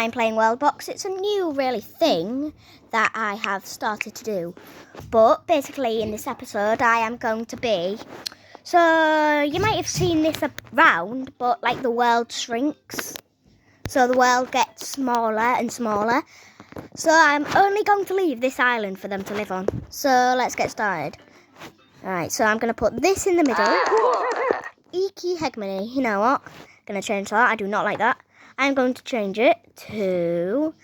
I'm playing Worldbox. It's a new really thing that I have started to do. But basically in this episode I am going to be... So you might have seen this around, but like the world shrinks. So the world gets smaller and smaller. So I'm only going to leave this island for them to live on. So let's get started. Alright, so I'm going to put this in the middle. Eeky hegemony. You know what? I'm going to change that. I do not like that. I'm going to change it to...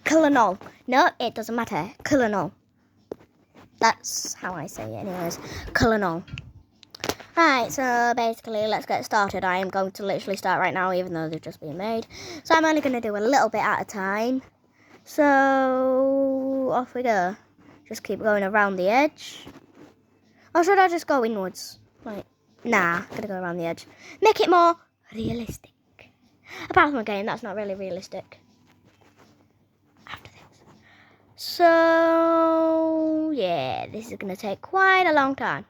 Colonel. No, it doesn't matter. Colonel. That's how I say it anyways. Colonel. Right, so basically let's get started. I am going to literally start right now even though they've just been made. So I'm only going to do a little bit at a time. So off we go. Just keep going around the edge. Or should I just go inwards? Like, nah, I'm going to go around the edge. Make it more realistic. Apart from a game, that's not really realistic. After this. So, yeah, this is going to take quite a long time.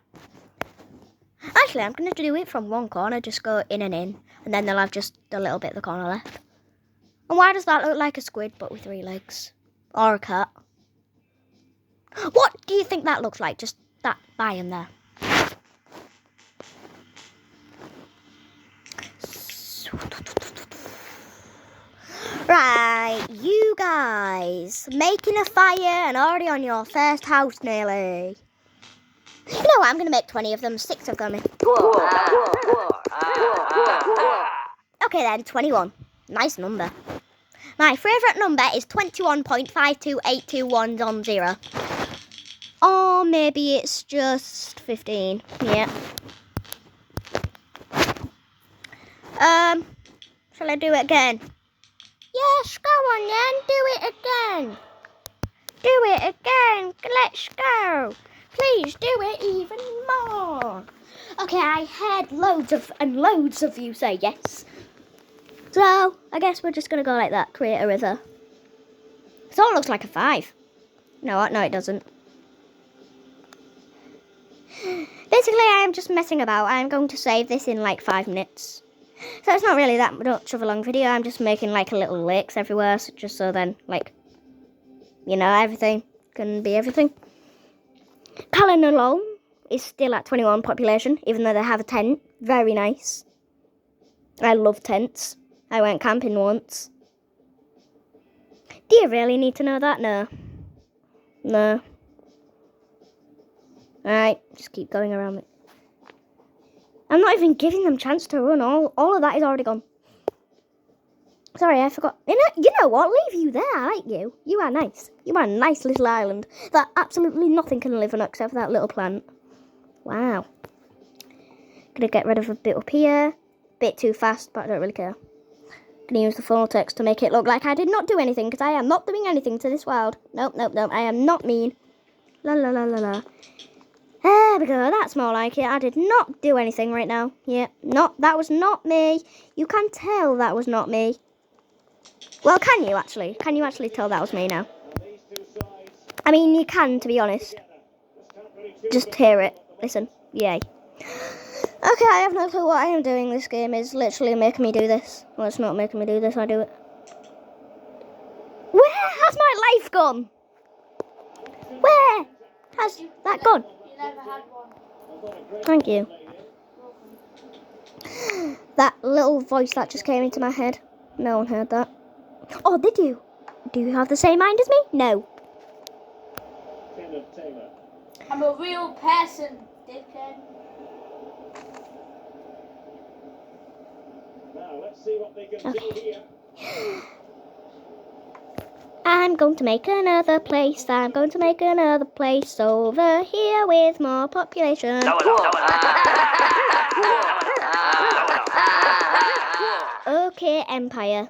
Actually, I'm going to do it from one corner, just go in, and then they'll have just a little bit of the corner left. And why does that look like a squid, but with 3 legs? Or a cat? What do you think that looks like? Just that biome there. Right, you guys, making a fire and already on your first house nearly. You know what, I'm going to make 20 of them, 6 of them. Okay then, 21. Nice number. My favourite number is 21.5282110. Or maybe it's just 15. Yeah. Shall I do it again? Yes, go on then, do it again. Do it again, let's go. Please do it even more. Okay, I heard loads of you say yes. So, I guess we're just going to go like that, create a river. So it looks like a 5. No, it doesn't. Basically, I'm just messing about. I'm going to save this in like 5 minutes. So it's not really that much of a long video. I'm just making like a little lakes everywhere, so just so then, like, you know, everything can be everything. Kalanolan is still at 21 population, even though they have a tent. Very nice. I love tents. I went camping once. Do you really need to know that? No. No. Alright, just keep going around it. I'm not even giving them a chance to run. All of that is already gone. Sorry, I forgot. You know what? Leave you there. I like you. You are nice. You are a nice little island that absolutely nothing can live on except for that little plant. Wow. Gonna get rid of a bit up here. Bit too fast, but I don't really care. Gonna use the full text to make it look like I did not do anything, because I am not doing anything to this world. Nope. I am not mean. La la la la la. There we go, that's more like it. I did not do anything right now. Yeah, that was not me. You can tell that was not me. Well, can you actually? Can you actually tell that was me now? I mean, you can, to be honest. Just hear it. Listen. Yay. Okay, I have no clue what I am doing. This game is literally making me do this. Well, it's not making me do this, I do it. Where has my life gone? Where has that gone? Never had one. Thank you. That little voice that just came into my head. No one heard that. Oh, did you? Do you have the same mind as me? No. I'm a real person, dickhead. Now let's see what they can do here. I'm going to make another place. I'm going to make another place over here with more population. Okay, Empire.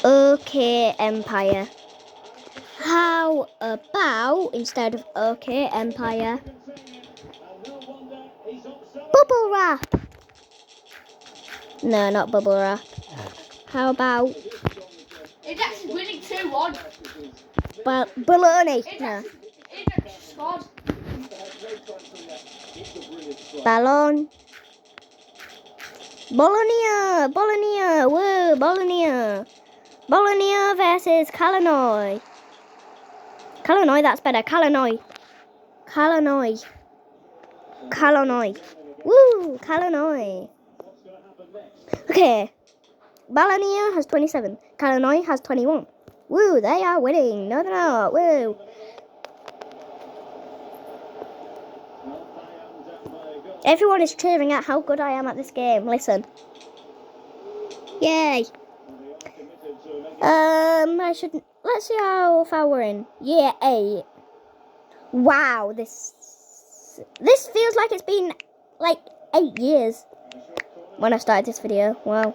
Okay, Empire. How about instead of okay, Empire? Bubble wrap. No, not bubble wrap. How about... It's actually winning 2-1. baloney. It's No. actually squad. Ballon. Bologna. Bologna. Woo. Bologna. Bologna versus Kalanoy. Kalanoy, that's better. Kalanoy. Kalanoy. Kalanoy. Woo. Kalanoy. Okay. Bologna has 27. Kalanoy has 21. Woo, they are winning. No, they're not. Woo. Everyone is cheering at how good I am at this game. Listen. Yay. I should. Let's see how far we're in. Yeah, 8. Wow, this feels like it's been like 8 years when I started this video. Wow.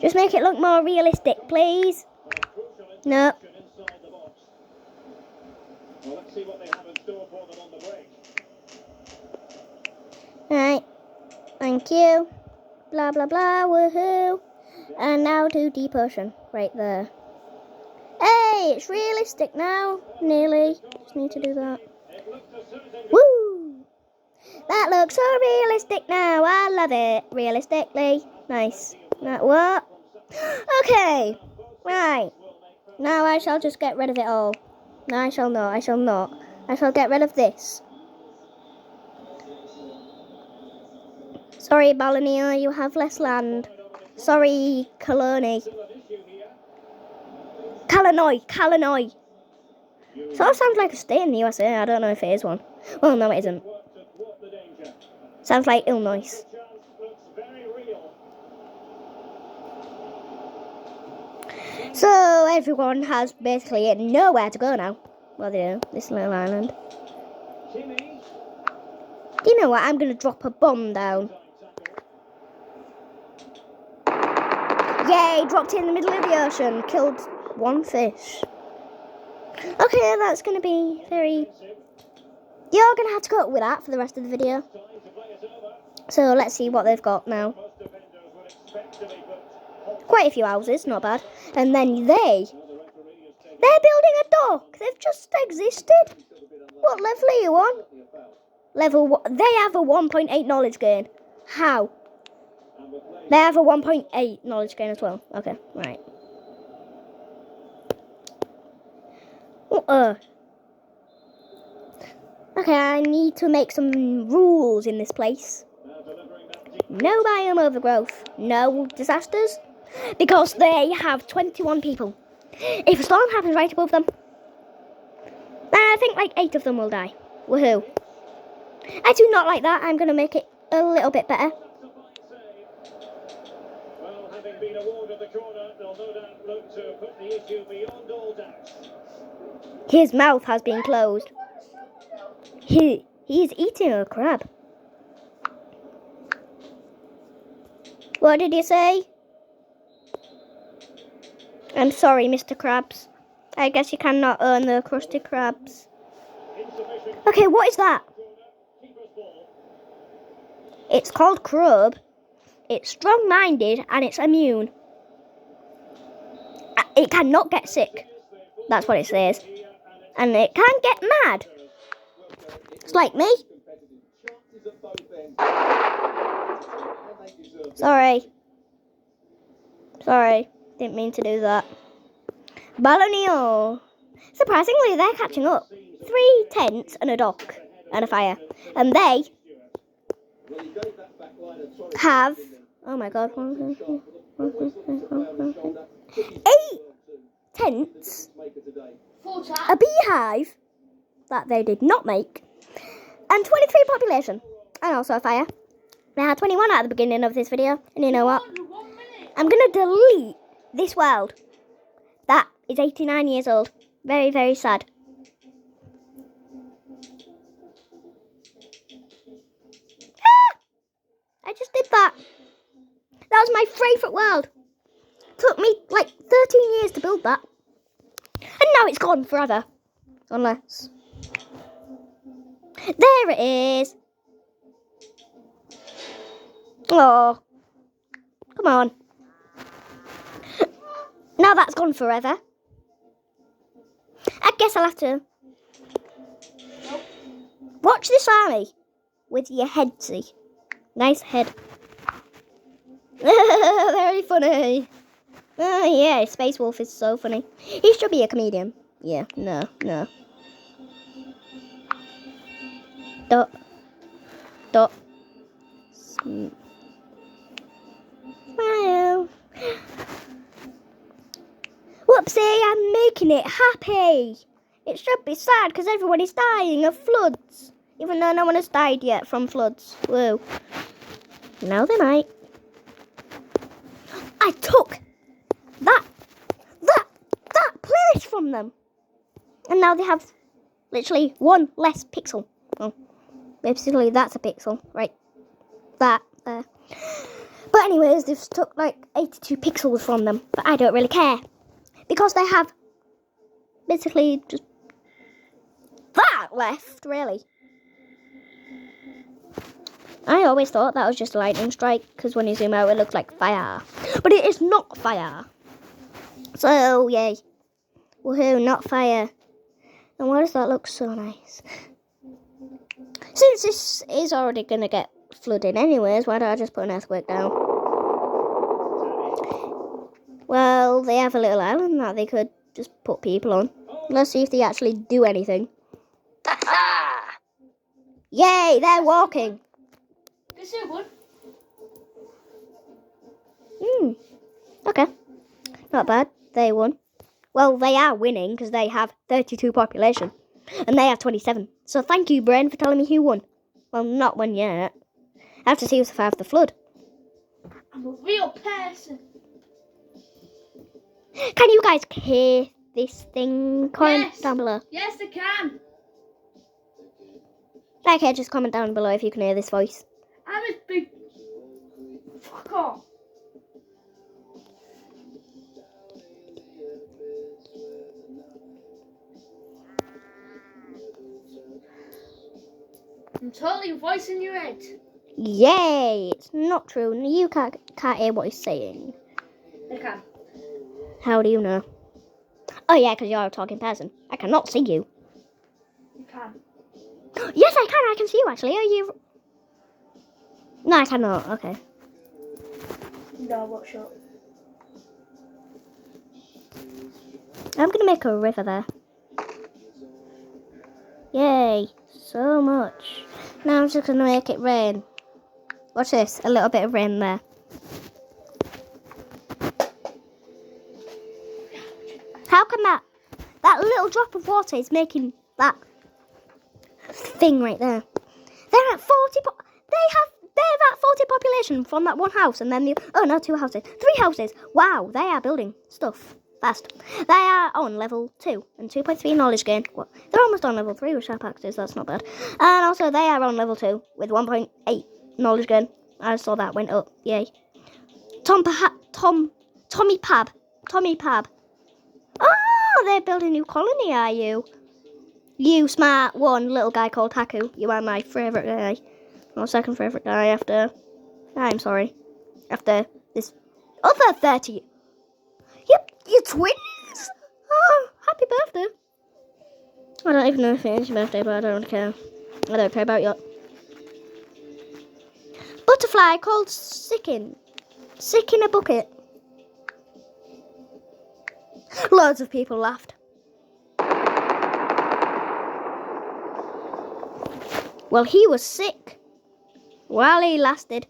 Just make it look more realistic, please. No. Right. Thank you. Blah, blah, blah. Woohoo. And now do deep ocean. Right there. Hey, it's realistic now. Nearly. Just need to do that. Woo. That looks so realistic now. I love it. Realistically. Nice. What? Okay. Right. Now I shall just get rid of it all. No, I shall not. I shall not. I shall get rid of this. Sorry, Bologna, you have less land. Sorry, Kalanoy. Kalanoy. Sort of sounds like a state in the USA. I don't know if it is one. Well, no, it isn't. Sounds like Illinois. So everyone has basically nowhere to go now. Well, they do. This little island. You know what? I'm going to drop a bomb down. Yay! Dropped it in the middle of the ocean. Killed one fish. Okay, that's going to be very... You're going to have to go with that for the rest of the video. So let's see what they've got now. Quite a few houses, not bad. And then they're building a dock. They've just existed. What level are you on? Level 1. They have a 1.8 knowledge gain. How? They have a 1.8 knowledge gain as well. Okay, right. Okay, I need to make some rules in this place. No biome overgrowth. No disasters. Because they have 21 people. If a storm happens right above them, then I think like 8 of them will die. Woohoo. I do not like that. I'm going to make it a little bit better. Well, having been awarded the corner, they'll no doubt look to put the issue beyond all doubt. His mouth has been closed. He's eating a crab. What did you say? I'm sorry, Mr. Krabs. I guess you cannot earn the Krusty Krabs. Okay, what is that? It's called Crub. It's strong-minded and it's immune. It cannot get sick. That's what it says. And it can get mad. It's like me. Sorry. Didn't mean to do that. Bologna. Surprisingly, they're catching up. 3 tents and a dock and a fire. And they have... Oh my god. 8 tents. A beehive that they did not make. And 23 population. And also a fire. They had 21 at the beginning of this video. And you know what? I'm going to delete this world. That is 89 years old. Very, very sad. Ah! I just did that. That was my favourite world. Took me like 13 years to build that. And now it's gone forever. Unless... There it is. Oh. Come on. Now that's gone forever. I guess I'll have to watch this army with your head, see. Nice head. Very funny. Oh yeah, Space Wolf is so funny. He should be a comedian. Yeah, no. Dot. Smile. Whoopsie, I'm making it happy. It should be sad because everyone is dying of floods. Even though no one has died yet from floods. Whoa. Now they might. I took that place from them. And now they have literally one less pixel. Well, basically that's a pixel, right? That there. But anyways, they've took like 82 pixels from them. But I don't really care. Because they have basically just that left, really. I always thought that was just a lightning strike, because when you zoom out, it looks like fire. But it is not fire. So, yay. Woohoo, not fire. And why does that look so nice? Since this is already going to get flooded anyways, why don't I just put an earthquake down? Well, they have a little island that they could just put people on. Let's see if they actually do anything. Yay, they're walking. This is good. Okay. Not bad. They won. Well, they are winning because they have 32 population. And they have 27. So thank you, Brain, for telling me who won. Well, not won yet. I have to see if they have the flood. I'm a real person. Can you guys hear this thing? Comment down below. Yes, I can. Okay, just comment down below if you can hear this voice. I'm a big... Fuck off. I'm totally voicing your head. Yay! It's not true. You can't hear what he's saying. I can. How do you know? Oh yeah, because you're a talking person. I cannot see you. You can. Yes, I can. I can see you actually. Are you? No, I cannot. Okay. No, what's up? I'm gonna make a river there. Yay! So much. Now I'm just gonna make it rain. Watch this. A little bit of rain there. How come that little drop of water is making that thing right there? They're at 40. They're at 40 population from that one house, and then two houses, 3 houses. Wow, they are building stuff fast. They are on level 2 and 2.3 knowledge gain. What? They're almost on level 3 with sharp axes. That's not bad. And also they are on level 2 with 1.8 knowledge gain. I saw that went up. Yay. Tommy Pab. Oh, they're building a new colony, are you? You smart one little guy called Haku. You are my favourite guy. Or second favourite guy after... I'm sorry. After this other 30. Yep, you're twins. Oh, happy birthday. I don't even know if it is your birthday, but I don't care. I don't care about you. Butterfly called Sick in a bucket. Loads of people laughed. Well, he was sick while he lasted.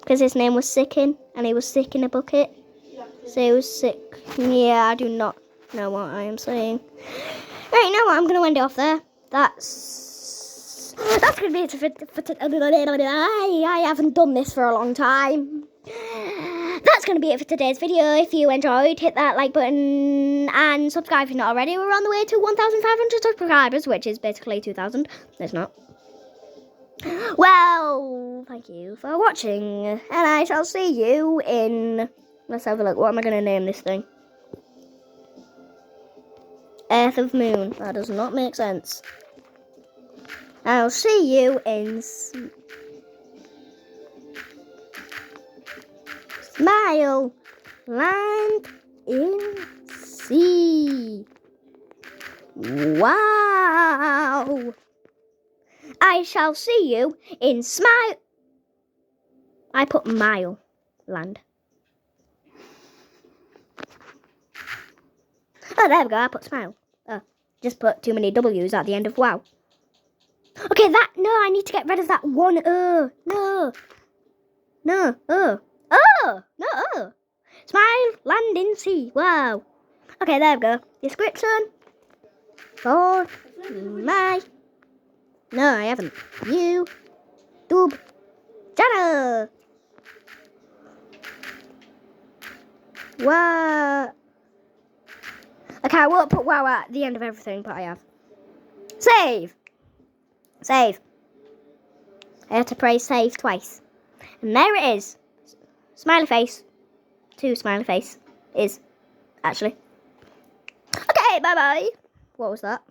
Because his name was Sickin, and he was sick in a bucket. So he was sick. Yeah, I do not know what I am saying. Right, you know what? I'm going to end it off there. That's going to be it for I haven't done this for a long time. That's going to be it for today's video. If you enjoyed, hit that like button and subscribe if you're not already. We're on the way to 1,500 subscribers, which is basically 2,000. It's not. Well, thank you for watching, and I shall see you in... Let's have a look. What am I going to name this thing? Earth of Moon. That does not make sense. I'll see you in... Smile. Land in sea. Wow. I shall see you in smile. I put mile. Land. Oh, there we go. I put smile. Oh, just put too many W's at the end of wow. Okay, no, I need to get rid of that one. No. No. No. Smile, land in sea. Wow. Okay, there we go. Description. For my. No, I haven't. YouTube channel. Wow. Okay, I won't put wow at the end of everything, but I have. Save. I had to press save twice. And there it is. Smiley face. 2 smiley face is actually. Okay, bye bye. What was that?